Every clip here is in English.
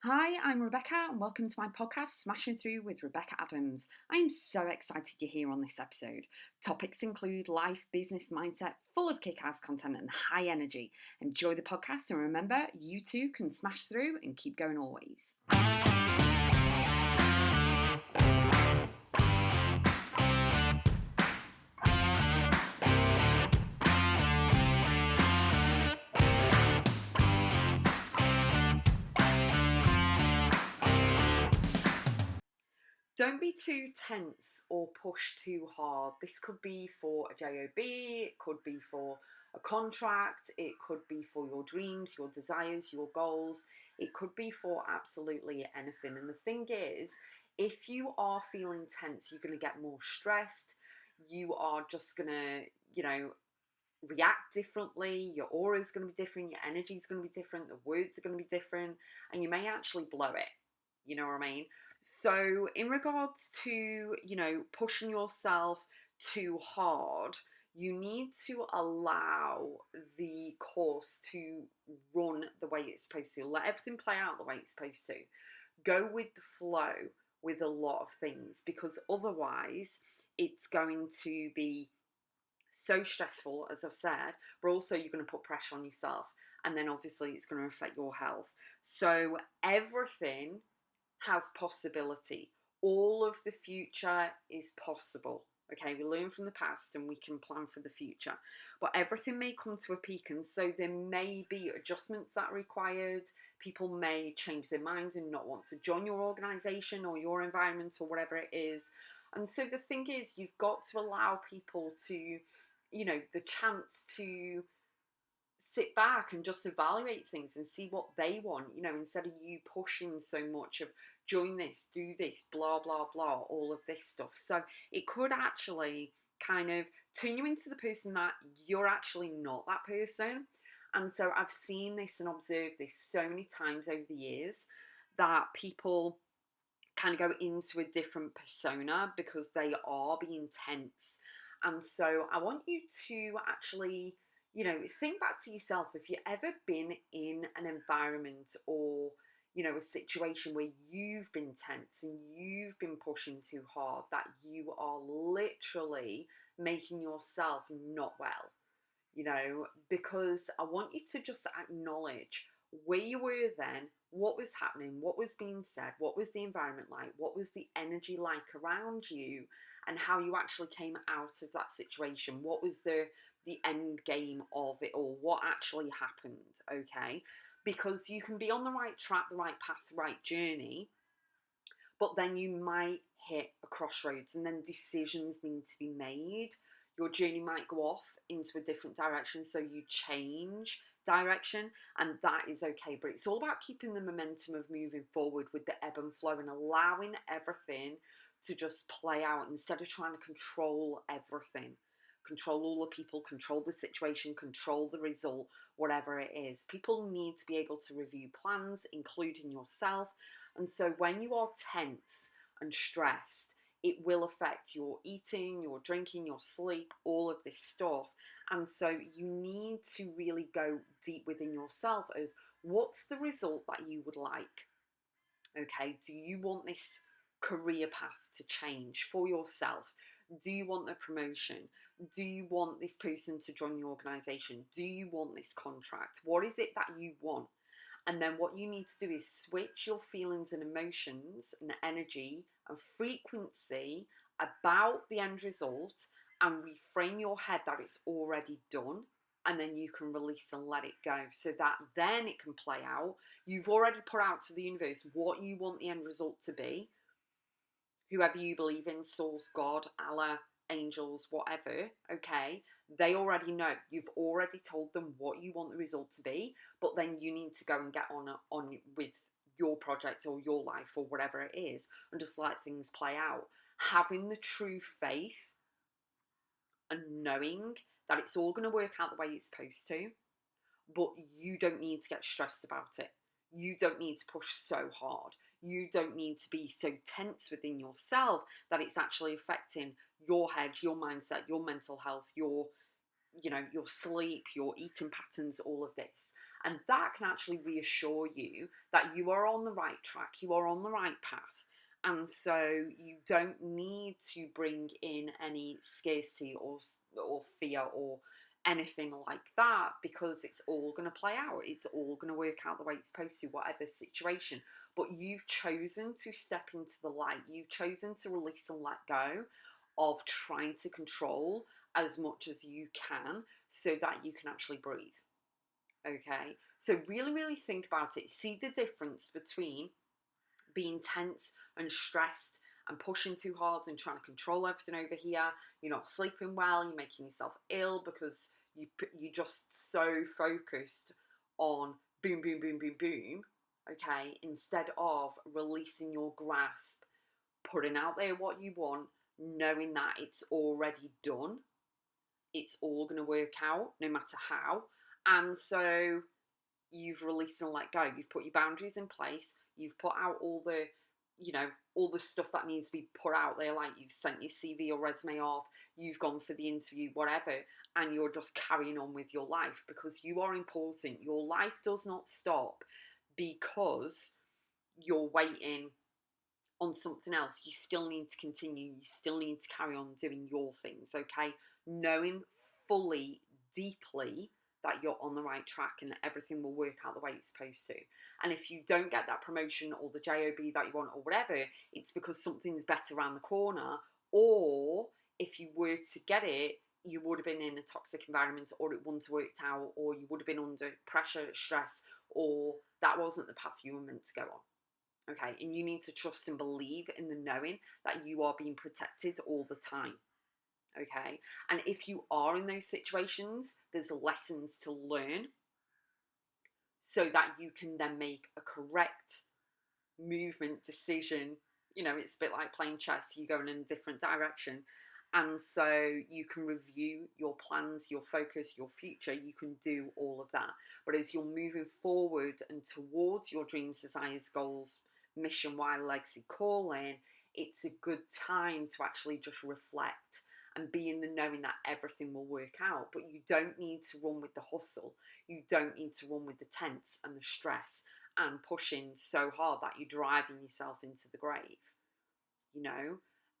Hi, I'm Rebecca, and welcome to my podcast, Smashing Through with Rebecca.x. I am so excited you're here on this episode. Topics include life, business, mindset, full of kick-ass content and high energy. Enjoy the podcast, and remember, you too can smash through and keep going always. Don't be too tense or push too hard. This could be for a job, it could be for a contract, it could be for your dreams, your desires, your goals. It could be for absolutely anything. And the thing is, if you are feeling tense, you're going to get more stressed. You are just going to, react differently. Your aura is going to be different. Your energy is going to be different. The words are going to be different. And you may actually blow it. You know what I mean? So, in regards to, pushing yourself too hard, you need to allow the course to run the way it's supposed to. Let everything play out the way it's supposed to. Go with the flow with a lot of things, because otherwise it's going to be so stressful, as I've said, but also you're going to put pressure on yourself. And then obviously it's going to affect your health. So, everything has possibility. All of the future is possible. Okay, we learn from the past and we can plan for the future. But everything may come to a peak, and so there may be adjustments that are required. People may change their minds and not want to join your organization or your environment or whatever it is. And so the thing is, you've got to allow people to, the chance to sit back and just evaluate things and see what they want, instead of you pushing so much of join this, do this, blah, blah, blah, all of this stuff. So it could actually kind of turn you into the person that you're actually not that person. And so I've seen this and observed this so many times over the years that people kind of go into a different persona because they are being tense. And so I want you to actually, think back to yourself. If you've ever been in an environment or, a situation where you've been tense and you've been pushing too hard, that you are literally making yourself not well, because I want you to just acknowledge where you were then, what was happening, what was being said, what was the environment like, what was the energy like around you, and how you actually came out of that situation. What was the end game of it all? What actually happened? Okay, because you can be on the right track, the right path, the right journey, but then you might hit a crossroads and then decisions need to be made. Your journey might go off into a different direction, so you change direction, and that is okay. But it's all about keeping the momentum of moving forward with the ebb and flow and allowing everything to just play out instead of trying to control everything. Control all the people, control the situation, control the result, whatever it is. People need to be able to review plans, including yourself. And so when you are tense and stressed, it will affect your eating, your drinking, your sleep, all of this stuff. And so you need to really go deep within yourself as what's the result that you would like? Okay, do you want this career path to change for yourself? Do you want the promotion? Do you want this person to join the organization? Do you want this contract? What is it that you want? And then what you need to do is switch your feelings and emotions and energy and frequency about the end result and reframe your head that it's already done. And then you can release and let it go so that then it can play out. You've already put out to the universe what you want the end result to be. Whoever you believe in, source, God, Allah, angels, whatever, okay, they already know. You've already told them what you want the result to be, but then you need to go and get on with your project or your life or whatever it is and just let things play out. Having the true faith and knowing that it's all going to work out the way it's supposed to, but you don't need to get stressed about it. You don't need to push so hard. You don't need to be so tense within yourself that it's actually affecting your head, your mindset, your mental health, your sleep, your eating patterns, all of this. And that can actually reassure you that you are on the right track, you are on the right path. And so you don't need to bring in any scarcity or fear or anything like that, because it's all going to play out. It's all going to work out the way it's supposed to, whatever situation. But you've chosen to step into the light. You've chosen to release and let go of trying to control as much as you can so that you can actually breathe. Okay? So really, really think about it. See the difference between being tense and stressed and pushing too hard and trying to control everything over here. You're not sleeping well, you're making yourself ill because you're just so focused on boom, boom, boom, boom, boom, okay, instead of releasing your grasp, putting out there what you want, knowing that it's already done. It's all going to work out no matter how. And so you've released and let go. You've put your boundaries in place. You've put out all the, all the stuff that needs to be put out there. Like you've sent your CV or resume off. You've gone for the interview, whatever. And you're just carrying on with your life because you are important. Your life does not stop because you're waiting on something else. You still need to continue. You still need to carry on doing your things, okay? Knowing fully, deeply that you're on the right track and everything will work out the way it's supposed to. And if you don't get that promotion or the job that you want or whatever, it's because something's better around the corner. Or if you were to get it, you would have been in a toxic environment, or it wouldn't have worked out, or you would have been under pressure, stress, or that wasn't the path you were meant to go on. Okay, and you need to trust and believe in the knowing that you are being protected all the time. Okay, and if you are in those situations, there's lessons to learn so that you can then make a correct movement decision. It's a bit like playing chess. You go in a different direction, and so you can review your plans, your focus, your future. You can do all of that. But as you're moving forward and towards your dreams, desires, goals, mission, why, legacy, calling, it's a good time to actually just reflect and be in the knowing that everything will work out. But you don't need to run with the hustle. You don't need to run with the tense and the stress and pushing so hard that you're driving yourself into the grave.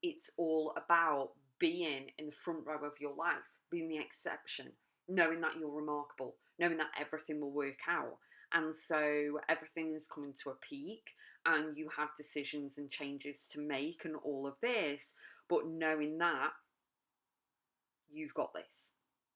It's all about being in the front row of your life, being the exception, knowing that you're remarkable, knowing that everything will work out. And so everything is coming to a peak and you have decisions and changes to make and all of this, but knowing that you've got this.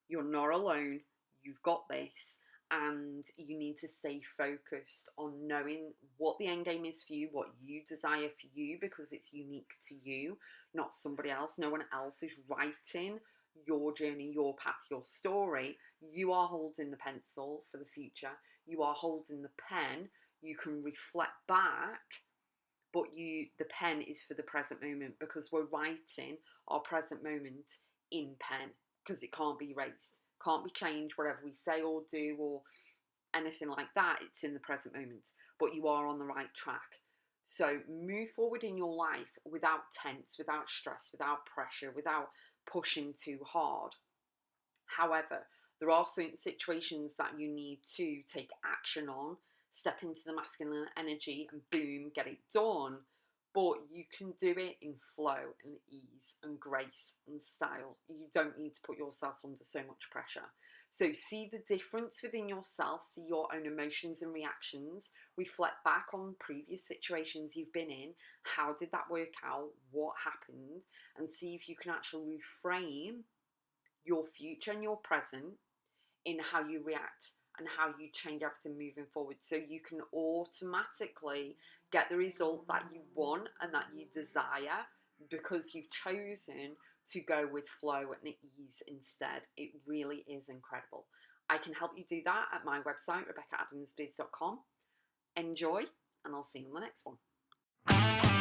You're not alone. You've got this. And you need to stay focused on knowing what the end game is for you, what you desire for you, because it's unique to you, not somebody else. No one else is writing your journey, your path, your story. You are holding the pencil for the future. You are holding the pen. You can reflect back, but the pen is for the present moment, because we're writing our present moment in pen, because it can't be erased, can't be changed, whatever we say or do or anything like that. It's in the present moment, but you are on the right track. So move forward in your life without tense, without stress, without pressure, without pushing too hard. However, there are certain situations that you need to take action on, step into the masculine energy and boom, get it done. But you can do it in flow and ease and grace and style. You don't need to put yourself under so much pressure. So see the difference within yourself, see your own emotions and reactions, reflect back on previous situations you've been in. How did that work out? What happened? And see if you can actually reframe your future and your present in how you react and how you change everything moving forward, so you can automatically get the result that you want and that you desire, because you've chosen to go with flow and ease instead. It really is incredible. I can help you do that at my website, Rebecca.x. Enjoy, and I'll see you on the next one.